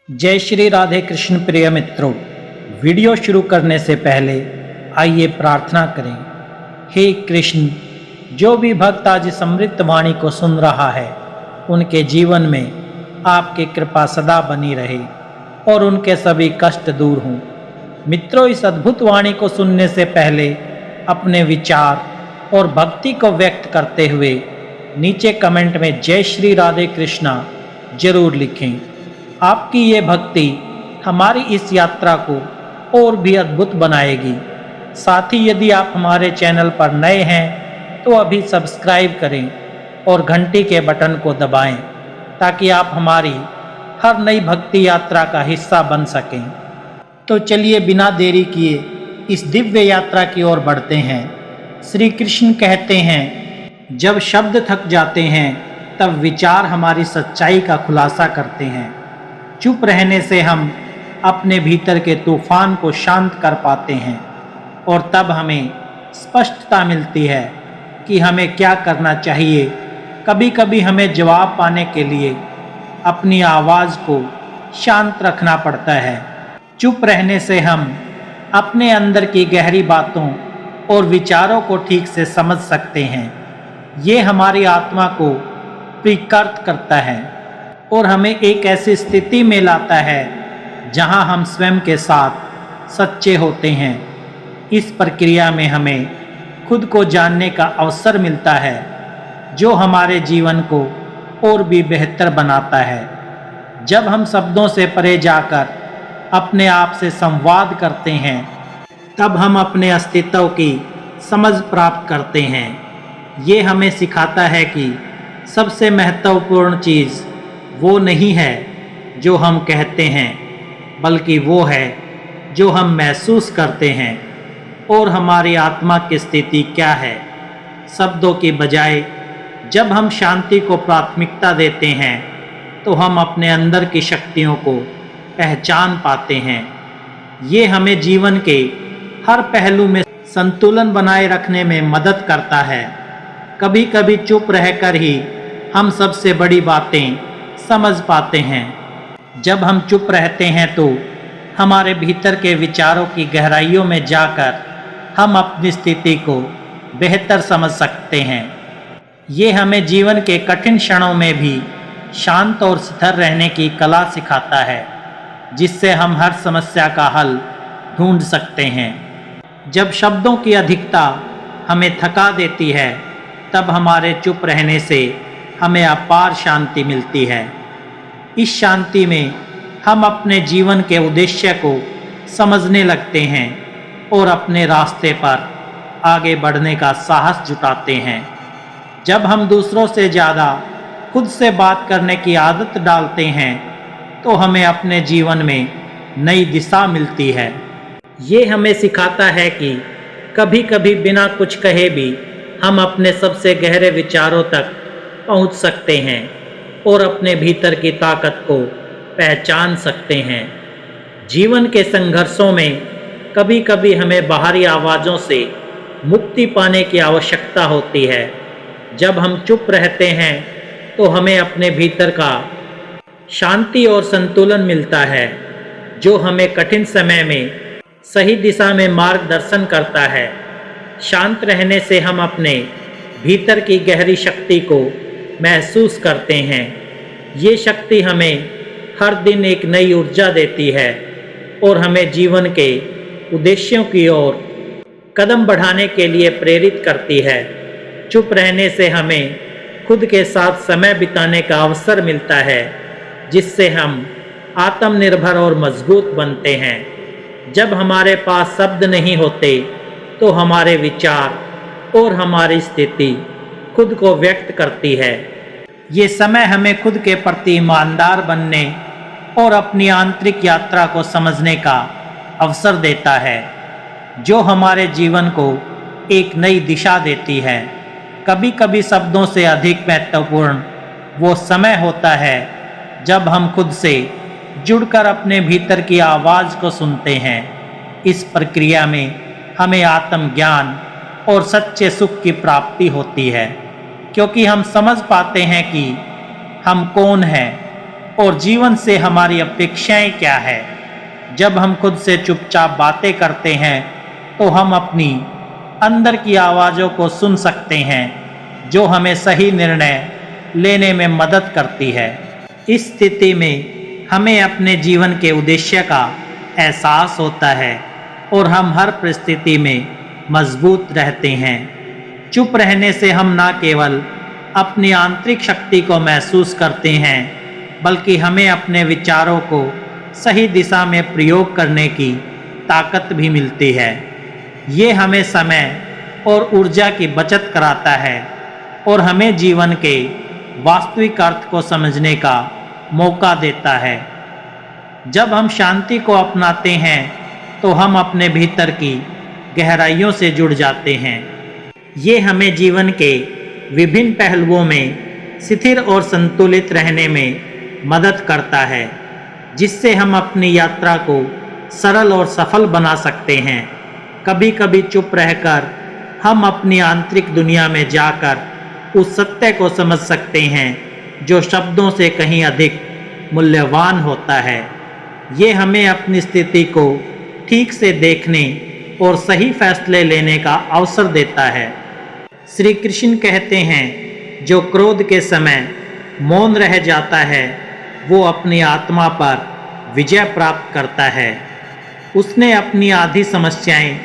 जय श्री राधे कृष्ण। प्रिय मित्रों, वीडियो शुरू करने से पहले आइए प्रार्थना करें। हे कृष्ण, जो भी भक्त आज इस अमृत वाणी को सुन रहा है, उनके जीवन में आपकी कृपा सदा बनी रहे और उनके सभी कष्ट दूर हों। मित्रों, इस अद्भुत वाणी को सुनने से पहले अपने विचार और भक्ति को व्यक्त करते हुए नीचे कमेंट में जय श्री राधे कृष्णा जरूर लिखें। आपकी ये भक्ति हमारी इस यात्रा को और भी अद्भुत बनाएगी। साथ ही यदि आप हमारे चैनल पर नए हैं तो अभी सब्सक्राइब करें और घंटी के बटन को दबाएं ताकि आप हमारी हर नई भक्ति यात्रा का हिस्सा बन सकें। तो चलिए बिना देरी किए इस दिव्य यात्रा की ओर बढ़ते हैं। श्री कृष्ण कहते हैं, जब शब्द थक जाते हैं तब विचार हमारी सच्चाई का खुलासा करते हैं। चुप रहने से हम अपने भीतर के तूफान को शांत कर पाते हैं और तब हमें स्पष्टता मिलती है कि हमें क्या करना चाहिए। कभी कभी हमें जवाब पाने के लिए अपनी आवाज़ को शांत रखना पड़ता है। चुप रहने से हम अपने अंदर की गहरी बातों और विचारों को ठीक से समझ सकते हैं। ये हमारी आत्मा को प्रीकृत करता है और हमें एक ऐसी स्थिति में लाता है जहां हम स्वयं के साथ सच्चे होते हैं। इस प्रक्रिया में हमें खुद को जानने का अवसर मिलता है, जो हमारे जीवन को और भी बेहतर बनाता है। जब हम शब्दों से परे जाकर अपने आप से संवाद करते हैं, तब हम अपने अस्तित्व की समझ प्राप्त करते हैं। ये हमें सिखाता है कि सबसे महत्वपूर्ण चीज़ वो नहीं है जो हम कहते हैं, बल्कि वो है जो हम महसूस करते हैं और हमारी आत्मा की स्थिति क्या है। शब्दों की बजाय जब हम शांति को प्राथमिकता देते हैं तो हम अपने अंदर की शक्तियों को पहचान पाते हैं। ये हमें जीवन के हर पहलू में संतुलन बनाए रखने में मदद करता है। कभी कभी चुप रहकर ही हम सबसे बड़ी बातें समझ पाते हैं। जब हम चुप रहते हैं तो हमारे भीतर के विचारों की गहराइयों में जाकर हम अपनी स्थिति को बेहतर समझ सकते हैं। ये हमें जीवन के कठिन क्षणों में भी शांत और स्थिर रहने की कला सिखाता है, जिससे हम हर समस्या का हल ढूंढ सकते हैं। जब शब्दों की अधिकता हमें थका देती है, तब हमारे चुप रहने से हमें अपार शांति मिलती है। इस शांति में हम अपने जीवन के उद्देश्य को समझने लगते हैं और अपने रास्ते पर आगे बढ़ने का साहस जुटाते हैं। जब हम दूसरों से ज़्यादा खुद से बात करने की आदत डालते हैं तो हमें अपने जीवन में नई दिशा मिलती है। ये हमें सिखाता है कि कभी कभी बिना कुछ कहे भी हम अपने सबसे गहरे विचारों तक पहुंच सकते हैं और अपने भीतर की ताकत को पहचान सकते हैं। जीवन के संघर्षों में कभी कभी हमें बाहरी आवाज़ों से मुक्ति पाने की आवश्यकता होती है। जब हम चुप रहते हैं तो हमें अपने भीतर का शांति और संतुलन मिलता है, जो हमें कठिन समय में सही दिशा में मार्गदर्शन करता है। शांत रहने से हम अपने भीतर की गहरी शक्ति को महसूस करते हैं। ये शक्ति हमें हर दिन एक नई ऊर्जा देती है और हमें जीवन के उद्देश्यों की ओर कदम बढ़ाने के लिए प्रेरित करती है। चुप रहने से हमें खुद के साथ समय बिताने का अवसर मिलता है, जिससे हम आत्मनिर्भर और मजबूत बनते हैं। जब हमारे पास शब्द नहीं होते तो हमारे विचार और हमारी स्थिति खुद को व्यक्त करती है। ये समय हमें खुद के प्रति ईमानदार बनने और अपनी आंतरिक यात्रा को समझने का अवसर देता है, जो हमारे जीवन को एक नई दिशा देती है। कभी कभी शब्दों से अधिक महत्वपूर्ण वो समय होता है जब हम खुद से जुड़कर अपने भीतर की आवाज़ को सुनते हैं। इस प्रक्रिया में हमें आत्मज्ञान और सच्चे सुख की प्राप्ति होती है, क्योंकि हम समझ पाते हैं कि हम कौन हैं और जीवन से हमारी अपेक्षाएं क्या है। जब हम खुद से चुपचाप बातें करते हैं तो हम अपनी अंदर की आवाज़ों को सुन सकते हैं, जो हमें सही निर्णय लेने में मदद करती है। इस स्थिति में हमें अपने जीवन के उद्देश्य का एहसास होता है और हम हर परिस्थिति में मजबूत रहते हैं। चुप रहने से हम न केवल अपनी आंतरिक शक्ति को महसूस करते हैं, बल्कि हमें अपने विचारों को सही दिशा में प्रयोग करने की ताकत भी मिलती है। ये हमें समय और ऊर्जा की बचत कराता है और हमें जीवन के वास्तविक अर्थ को समझने का मौका देता है। जब हम शांति को अपनाते हैं तो हम अपने भीतर की गहराइयों से जुड़ जाते हैं। ये हमें जीवन के विभिन्न पहलुओं में स्थिर और संतुलित रहने में मदद करता है, जिससे हम अपनी यात्रा को सरल और सफल बना सकते हैं। कभी कभी चुप रहकर हम अपनी आंतरिक दुनिया में जाकर उस सत्य को समझ सकते हैं जो शब्दों से कहीं अधिक मूल्यवान होता है। ये हमें अपनी स्थिति को ठीक से देखने और सही फैसले लेने का अवसर देता है। श्री कृष्ण कहते हैं, जो क्रोध के समय मौन रह जाता है वो अपनी आत्मा पर विजय प्राप्त करता है। उसने अपनी आधी समस्याएं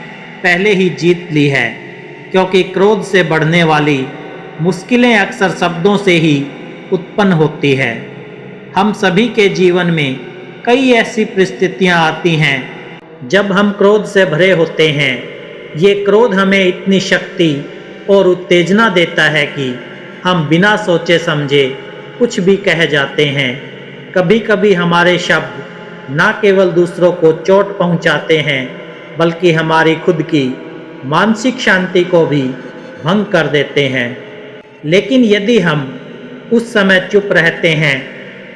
पहले ही जीत ली है, क्योंकि क्रोध से बढ़ने वाली मुश्किलें अक्सर शब्दों से ही उत्पन्न होती है। हम सभी के जीवन में कई ऐसी परिस्थितियां आती हैं जब हम क्रोध से भरे होते हैं। ये क्रोध हमें इतनी शक्ति और उत्तेजना देता है कि हम बिना सोचे समझे कुछ भी कह जाते हैं। कभी कभी हमारे शब्द न केवल दूसरों को चोट पहुंचाते हैं, बल्कि हमारी खुद की मानसिक शांति को भी भंग कर देते हैं। लेकिन यदि हम उस समय चुप रहते हैं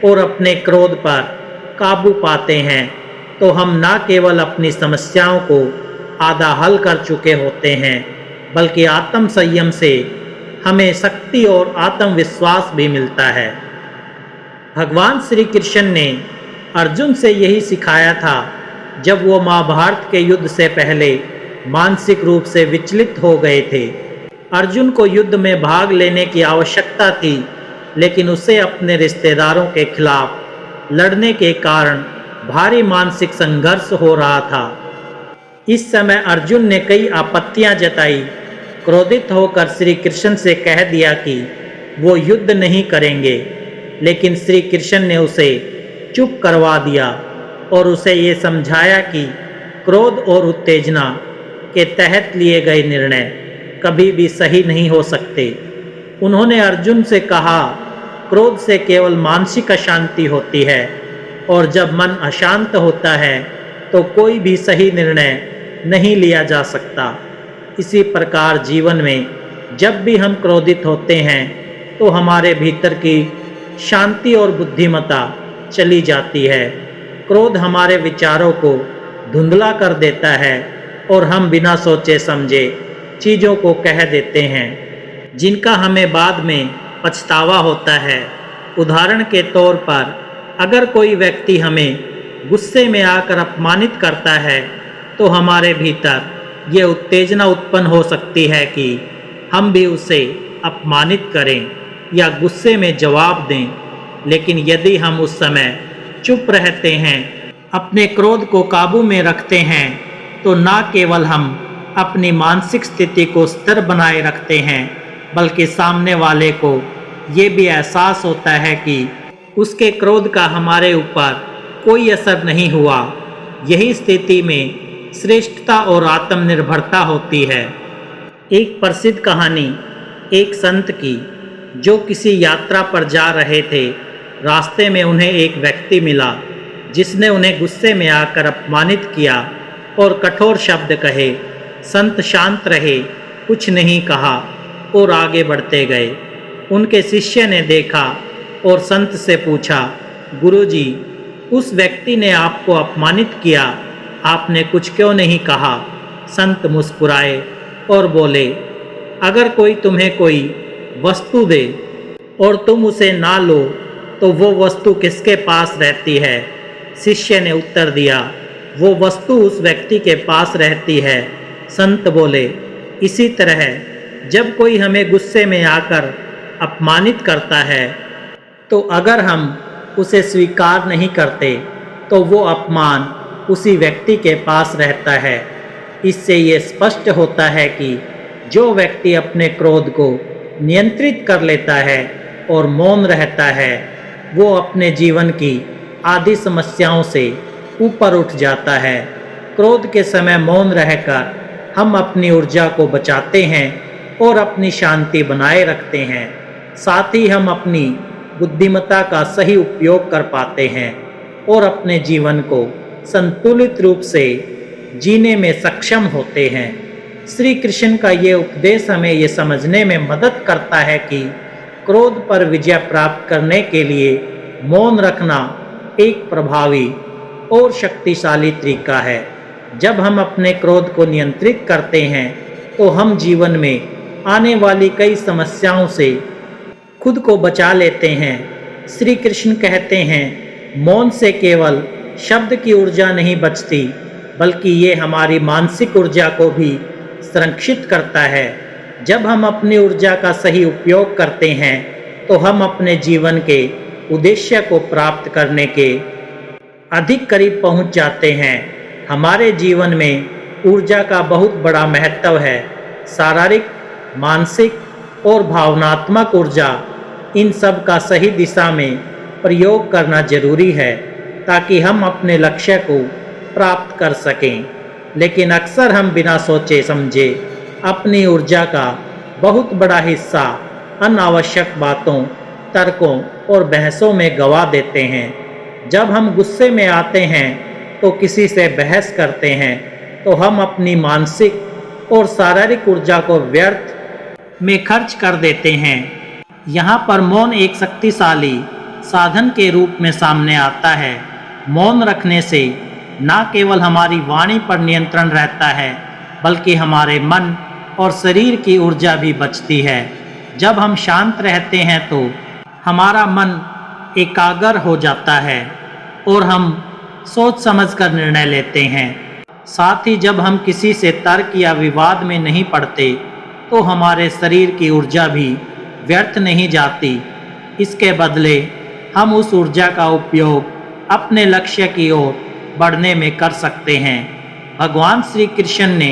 और अपने क्रोध पर काबू पाते हैं, तो हम न केवल अपनी समस्याओं को आधा हल कर चुके होते हैं, बल्कि आत्म संयम से हमें शक्ति और आत्मविश्वास भी मिलता है। भगवान श्री कृष्ण ने अर्जुन से यही सिखाया था जब वो महाभारत के युद्ध से पहले मानसिक रूप से विचलित हो गए थे। अर्जुन को युद्ध में भाग लेने की आवश्यकता थी, लेकिन उसे अपने रिश्तेदारों के खिलाफ लड़ने के कारण भारी मानसिक संघर्ष हो रहा था। इस समय अर्जुन ने कई आपत्तियां जताई। क्रोधित होकर श्री कृष्ण से कह दिया कि वो युद्ध नहीं करेंगे, लेकिन श्री कृष्ण ने उसे चुप करवा दिया और उसे ये समझाया कि क्रोध और उत्तेजना के तहत लिए गए निर्णय कभी भी सही नहीं हो सकते। उन्होंने अर्जुन से कहा, क्रोध से केवल मानसिक अशांति होती है और जब मन अशांत होता है तो कोई भी सही निर्णय नहीं लिया जा सकता। इसी प्रकार जीवन में जब भी हम क्रोधित होते हैं तो हमारे भीतर की शांति और बुद्धिमत्ता चली जाती है। क्रोध हमारे विचारों को धुंधला कर देता है और हम बिना सोचे समझे चीज़ों को कह देते हैं, जिनका हमें बाद में पछतावा होता है। उदाहरण के तौर पर, अगर कोई व्यक्ति हमें गुस्से में आकर अपमानित करता है तो हमारे भीतर ये उत्तेजना उत्पन्न हो सकती है कि हम भी उसे अपमानित करें या गुस्से में जवाब दें। लेकिन यदि हम उस समय चुप रहते हैं, अपने क्रोध को काबू में रखते हैं, तो न केवल हम अपनी मानसिक स्थिति को स्थिर बनाए रखते हैं, बल्कि सामने वाले को ये भी एहसास होता है कि उसके क्रोध का हमारे ऊपर कोई असर नहीं हुआ। यही स्थिति में श्रेष्ठता और आत्मनिर्भरता होती है। एक प्रसिद्ध कहानी एक संत की, जो किसी यात्रा पर जा रहे थे। रास्ते में उन्हें एक व्यक्ति मिला जिसने उन्हें गुस्से में आकर अपमानित किया और कठोर शब्द कहे। संत शांत रहे, कुछ नहीं कहा और आगे बढ़ते गए। उनके शिष्य ने देखा और संत से पूछा, गुरुजी, उस व्यक्ति ने आपको अपमानित किया, आपने कुछ क्यों नहीं कहा? संत मुस्कुराए और बोले, अगर कोई तुम्हें कोई वस्तु दे और तुम उसे ना लो तो वो वस्तु किसके पास रहती है? शिष्य ने उत्तर दिया, वो वस्तु उस व्यक्ति के पास रहती है। संत बोले, इसी तरह जब कोई हमें गुस्से में आकर अपमानित करता है तो अगर हम उसे स्वीकार नहीं करते तो वो अपमान उसी व्यक्ति के पास रहता है। इससे ये स्पष्ट होता है कि जो व्यक्ति अपने क्रोध को नियंत्रित कर लेता है और मौन रहता है, वो अपने जीवन की आदि समस्याओं से ऊपर उठ जाता है। क्रोध के समय मौन रहकर हम अपनी ऊर्जा को बचाते हैं और अपनी शांति बनाए रखते हैं। साथ ही हम अपनी बुद्धिमत्ता का सही उपयोग कर पाते हैं और अपने जीवन को संतुलित रूप से जीने में सक्षम होते हैं। श्री कृष्ण का ये उपदेश हमें ये समझने में मदद करता है कि क्रोध पर विजय प्राप्त करने के लिए मौन रखना एक प्रभावी और शक्तिशाली तरीका है। जब हम अपने क्रोध को नियंत्रित करते हैं तो हम जीवन में आने वाली कई समस्याओं से खुद को बचा लेते हैं। श्री कृष्ण कहते हैं, मौन से केवल शब्द की ऊर्जा नहीं बचती, बल्कि ये हमारी मानसिक ऊर्जा को भी संरक्षित करता है। जब हम अपनी ऊर्जा का सही उपयोग करते हैं तो हम अपने जीवन के उद्देश्य को प्राप्त करने के अधिक करीब पहुंच जाते हैं। हमारे जीवन में ऊर्जा का बहुत बड़ा महत्व है। शारीरिक, मानसिक और भावनात्मक ऊर्जा, इन सब का सही दिशा में प्रयोग करना जरूरी है ताकि हम अपने लक्ष्य को प्राप्त कर सकें। लेकिन अक्सर हम बिना सोचे समझे अपनी ऊर्जा का बहुत बड़ा हिस्सा अनावश्यक बातों, तर्कों और बहसों में गंवा देते हैं। जब हम गुस्से में आते हैं तो किसी से बहस करते हैं तो हम अपनी मानसिक और शारीरिक ऊर्जा को व्यर्थ में खर्च कर देते हैं। यहाँ पर मौन एक शक्तिशाली साधन के रूप में सामने आता है। मौन रखने से न केवल हमारी वाणी पर नियंत्रण रहता है, बल्कि हमारे मन और शरीर की ऊर्जा भी बचती है। जब हम शांत रहते हैं तो हमारा मन एकाग्र हो जाता है और हम सोच समझकर निर्णय लेते हैं। साथ ही जब हम किसी से तर्क या विवाद में नहीं पड़ते तो हमारे शरीर की ऊर्जा भी व्यर्थ नहीं जाती। इसके बदले हम उस ऊर्जा का उपयोग अपने लक्ष्य की ओर बढ़ने में कर सकते हैं। भगवान श्री कृष्ण ने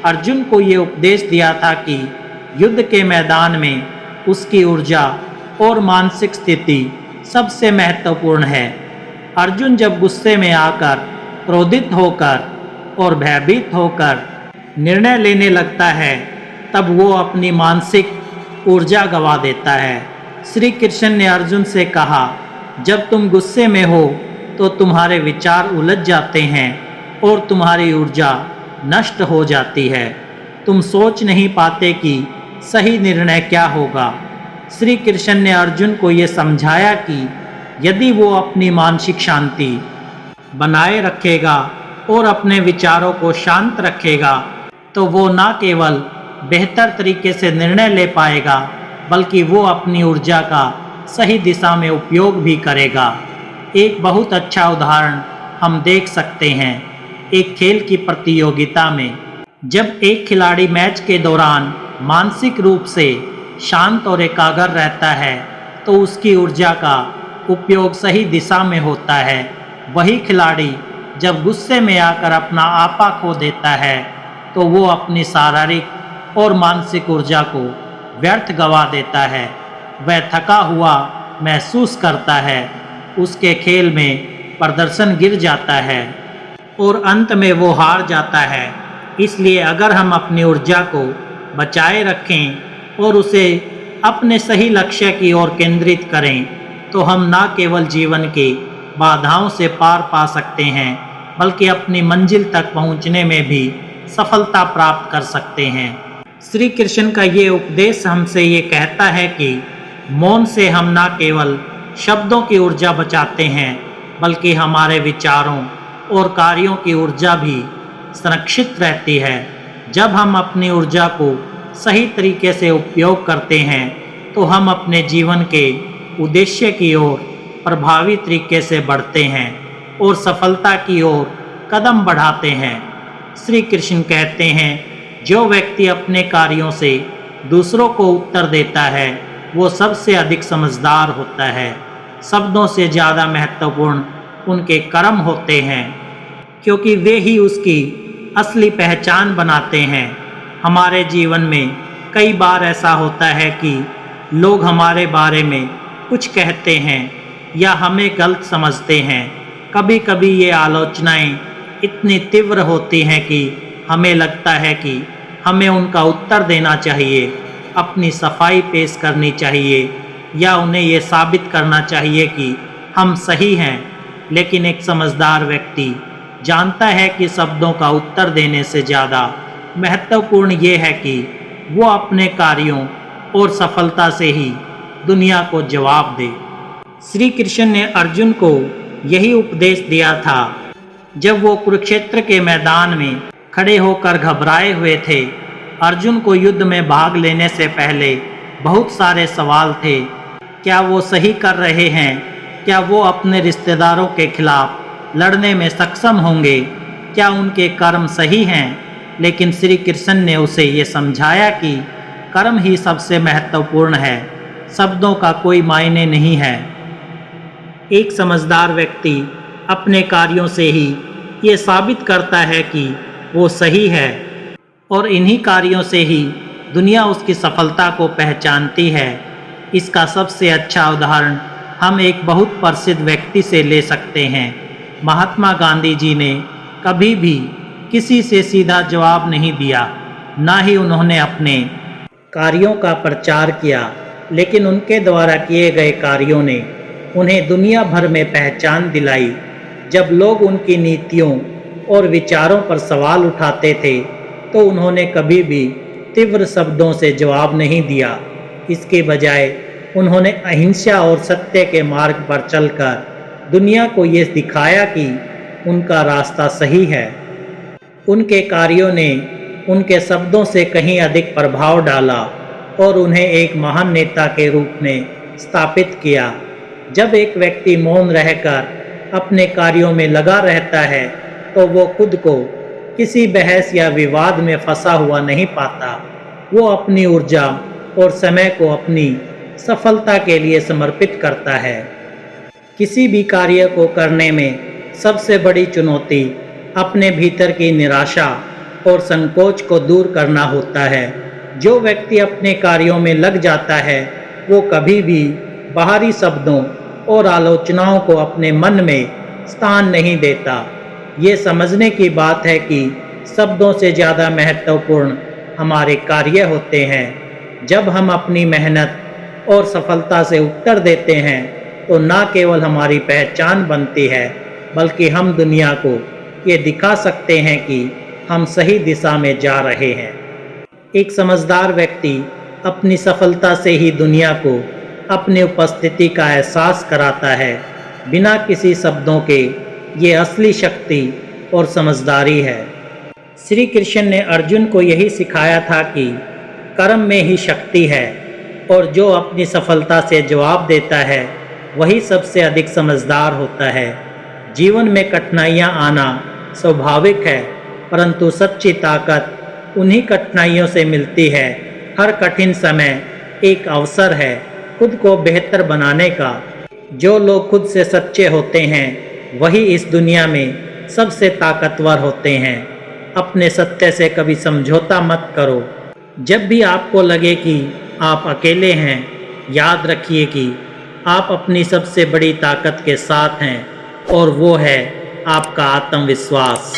अर्जुन को ये उपदेश दिया था कि युद्ध के मैदान में उसकी ऊर्जा और मानसिक स्थिति सबसे महत्वपूर्ण है। अर्जुन जब गुस्से में आकर, क्रोधित होकर और भयभीत होकर निर्णय लेने लगता है, तब वो अपनी मानसिक ऊर्जा गंवा देता है। श्री कृष्ण ने अर्जुन से कहा, जब तुम गुस्से में हो तो तुम्हारे विचार उलझ जाते हैं और तुम्हारी ऊर्जा नष्ट हो जाती है। तुम सोच नहीं पाते कि सही निर्णय क्या होगा। श्री कृष्ण ने अर्जुन को ये समझाया कि यदि वो अपनी मानसिक शांति बनाए रखेगा और अपने विचारों को शांत रखेगा तो वो न केवल बेहतर तरीके से निर्णय ले पाएगा, बल्कि वो अपनी ऊर्जा का सही दिशा में उपयोग भी करेगा। एक बहुत अच्छा उदाहरण हम देख सकते हैं एक खेल की प्रतियोगिता में। जब एक खिलाड़ी मैच के दौरान मानसिक रूप से शांत और एकाग्र रहता है तो उसकी ऊर्जा का उपयोग सही दिशा में होता है। वही खिलाड़ी जब गुस्से में आकर अपना आपा खो देता है तो वो अपनी शारीरिक और मानसिक ऊर्जा को व्यर्थ गंवा देता है। वह थका हुआ महसूस करता है, उसके खेल में प्रदर्शन गिर जाता है और अंत में वो हार जाता है। इसलिए अगर हम अपनी ऊर्जा को बचाए रखें और उसे अपने सही लक्ष्य की ओर केंद्रित करें तो हम न केवल जीवन की बाधाओं से पार पा सकते हैं, बल्कि अपनी मंजिल तक पहुंचने में भी सफलता प्राप्त कर सकते हैं। श्री कृष्ण का ये उपदेश हमसे ये कहता है कि मौन से हम न केवल शब्दों की ऊर्जा बचाते हैं, बल्कि हमारे विचारों और कार्यों की ऊर्जा भी संरक्षित रहती है। जब हम अपनी ऊर्जा को सही तरीके से उपयोग करते हैं तो हम अपने जीवन के उद्देश्य की ओर प्रभावी तरीके से बढ़ते हैं और सफलता की ओर कदम बढ़ाते हैं। श्री कृष्ण कहते हैं, जो व्यक्ति अपने कार्यों से दूसरों को उत्तर देता है वो सबसे अधिक समझदार होता है। शब्दों से ज़्यादा महत्वपूर्ण उनके कर्म होते हैं, क्योंकि वे ही उसकी असली पहचान बनाते हैं। हमारे जीवन में कई बार ऐसा होता है कि लोग हमारे बारे में कुछ कहते हैं या हमें गलत समझते हैं। कभी कभी ये आलोचनाएं इतनी तीव्र होती हैं कि हमें लगता है कि हमें उनका उत्तर देना चाहिए, अपनी सफाई पेश करनी चाहिए या उन्हें ये साबित करना चाहिए कि हम सही हैं। लेकिन एक समझदार व्यक्ति जानता है कि शब्दों का उत्तर देने से ज़्यादा महत्वपूर्ण ये है कि वो अपने कार्यों और सफलता से ही दुनिया को जवाब दे। श्री कृष्ण ने अर्जुन को यही उपदेश दिया था जब वो कुरुक्षेत्र के मैदान में खड़े होकर घबराए हुए थे। अर्जुन को युद्ध में भाग लेने से पहले बहुत सारे सवाल थे। क्या वो सही कर रहे हैं? क्या वो अपने रिश्तेदारों के खिलाफ लड़ने में सक्षम होंगे? क्या उनके कर्म सही हैं? लेकिन श्री कृष्ण ने उसे ये समझाया कि कर्म ही सबसे महत्वपूर्ण है, शब्दों का कोई मायने नहीं है। एक समझदार व्यक्ति अपने कार्यों से ही ये साबित करता है कि वो सही है और इन्हीं कार्यों से ही दुनिया उसकी सफलता को पहचानती है। इसका सबसे अच्छा उदाहरण हम एक बहुत प्रसिद्ध व्यक्ति से ले सकते हैं। महात्मा गांधी जी ने कभी भी किसी से सीधा जवाब नहीं दिया, ना ही उन्होंने अपने कार्यों का प्रचार किया, लेकिन उनके द्वारा किए गए कार्यों ने उन्हें दुनिया भर में पहचान दिलाई। जब लोग उनकी नीतियों और विचारों पर सवाल उठाते थे तो उन्होंने कभी भी तीव्र शब्दों से जवाब नहीं दिया। इसके बजाय उन्होंने अहिंसा और सत्य के मार्ग पर चलकर दुनिया को ये दिखाया कि उनका रास्ता सही है। उनके कार्यों ने उनके शब्दों से कहीं अधिक प्रभाव डाला और उन्हें एक महान नेता के रूप में स्थापित किया। जब एक व्यक्ति मौन रहकर अपने कार्यों में लगा रहता है तो वो खुद को किसी बहस या विवाद में फंसा हुआ नहीं पाता। वो अपनी ऊर्जा और समय को अपनी सफलता के लिए समर्पित करता है। किसी भी कार्य को करने में सबसे बड़ी चुनौती अपने भीतर की निराशा और संकोच को दूर करना होता है। जो व्यक्ति अपने कार्यों में लग जाता है वो कभी भी बाहरी शब्दों और आलोचनाओं को अपने मन में स्थान नहीं देता। ये समझने की बात है कि शब्दों से ज़्यादा महत्वपूर्ण हमारे कार्य होते हैं। जब हम अपनी मेहनत और सफलता से उत्तर देते हैं तो न केवल हमारी पहचान बनती है बल्कि हम दुनिया को ये दिखा सकते हैं कि हम सही दिशा में जा रहे हैं। एक समझदार व्यक्ति अपनी सफलता से ही दुनिया को अपनी उपस्थिति का एहसास कराता है, बिना किसी शब्दों के। ये असली शक्ति और समझदारी है। श्री कृष्ण ने अर्जुन को यही सिखाया था कि कर्म में ही शक्ति है और जो अपनी सफलता से जवाब देता है वही सबसे अधिक समझदार होता है। जीवन में कठिनाइयाँ आना स्वाभाविक है, परंतु सच्ची ताकत उन्हीं कठिनाइयों से मिलती है। हर कठिन समय एक अवसर है खुद को बेहतर बनाने का। जो लोग खुद से सच्चे होते हैं वही इस दुनिया में सबसे ताकतवर होते हैं। अपने सत्य से कभी समझौता मत करो। जब भी आपको लगे कि आप अकेले हैं, याद रखिए कि आप अपनी सबसे बड़ी ताकत के साथ हैं और वो है आपका आत्मविश्वास।